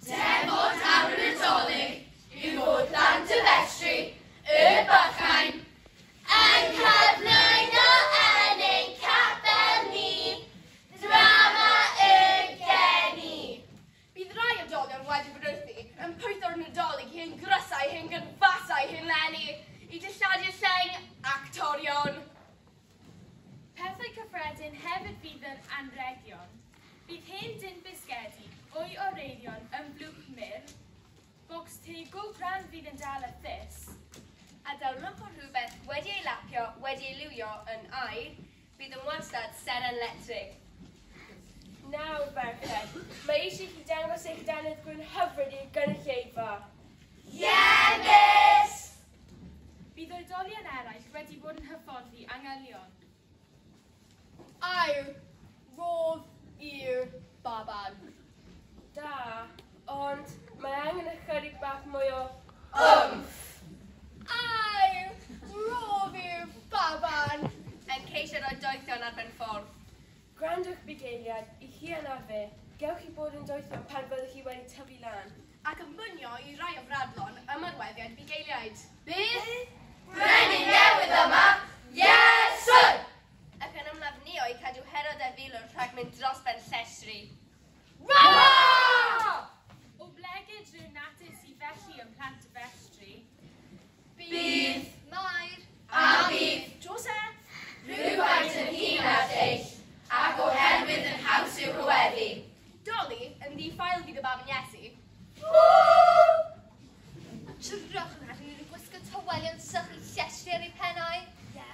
Defod ar y Nadolig yw fod ddant y festri, y bychain, yn cyflwyno yn ein capel ni, drama y geni. Bydd rai oedolion wedi brythu yn pwytho'r Nadolig hyn grysau, hyn gynfasau, hyn lenni, I dilladiau lleng actorion. Pethau cyffredin hefyd fydd yn anregion. Bydd hen dyn bisgedi, o'i oreirion yn blwch myr, bocs tegol bran fydd yn dal y ffys. A dawlwch o rhywbeth wedi ei lapio, wedi ei liwio yn air, bydd yn wastad seren letrig. Nawr, ferched, mae eisiau chi dangos eich danydd gwyn hyfryd i'r gynulleidfa. Yes! Bydd oedolion eraill wedi bod yn hyfforddi angylion. Air, rodd i'r baban. Da, ond mae angen ychydig bach mwy o Air, rodd i'r baban. Yn ceisio roi doethion ar ben ffordd. Grandwch bugeiliad I chi yna fe. Gewch chi bod yn doethion pan fyddwch chi wedi tyfu lan. Ac yn mynio I rai o fradlon ymyrweddiad bugeiliaid. Bydd? Brenin newydd yma? Yes, sir! Ac yn ymlaf ni o'i cadw Herod a Filwr rhag mynd dros ben llestri. Ra! O blegyd rhyw natur sy'n felly yn plant y festri. Bydd? Mair. A bydd? Joseph. Rhywfaint yn hun at eill, ac oherwydd yn haws i'w hyweddi. Dolly yn ddiffail fydd y baban Iesu. Trwch yna rhywun yn gwisgo tywelion sych I llestri ar ei pennau. Ie,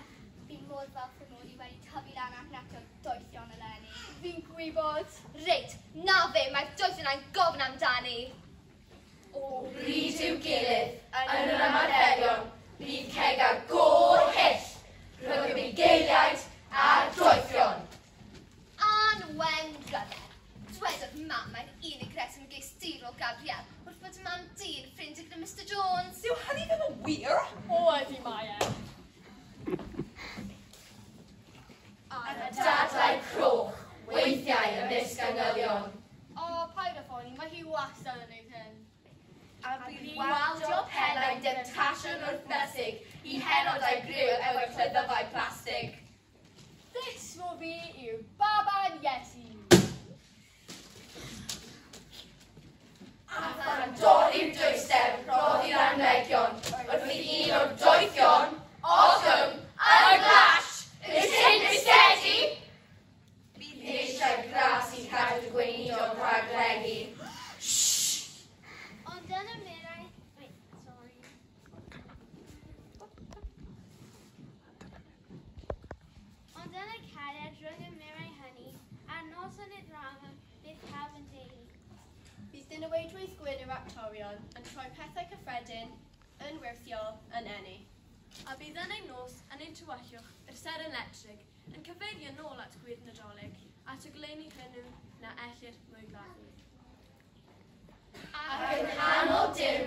fi'n modd fel fy mod I wedi tyfu lan ac natio doethion eleni. Fi'n gwybod. Reit, na fe, mae'r doethion a'n gofyn amdani. O bryd i'w gilydd yn yr ymarferion, bydd ceg a gôr hyll rhwng y bugeiliaid a'r doethion. Anwen gyfer. Dwedodd mam mae'r unig reswm geistirol Gabriel wrth bod mam dyn ffrindig gyda Mr Jones. Dyw hynny ddim yn wir? O, ydi mae e. Ar y dadlau crwch, weithiau ymysg angylion. O, paid o ffoni, mae hi wastad yn neud hyn. A bydd waldio pennau demtasiwn wrth nesig I Herod a'i gryw efo'i chlyddyfau plastig. This will be your baban Iesu. A phan dorri'r dwysteb rodd i'r anregion, wrth I un o'r doethion, Ockham, yn glash, ys hyn bisgedi. Bydd eisiau gras I cadw'r gweinido'n rhaglegu. Ond yn y mirau... Wait, sorry. Ond yn y cariad rhwng y mirau hynny, ar nos yn y drama, bydd pawb yn deulu. Bydd dynywydwydd gwyn yr actorion yn troi pethau cyffredin, yn wirthiol, yn enni. A bydd yn ein nos yn ein tywyllwch yr seren letrig yn cyfeirio nôl at gwir Nadolig, at y gleini hwnnw na ellir mwy gladdu. Ac yn hanol dir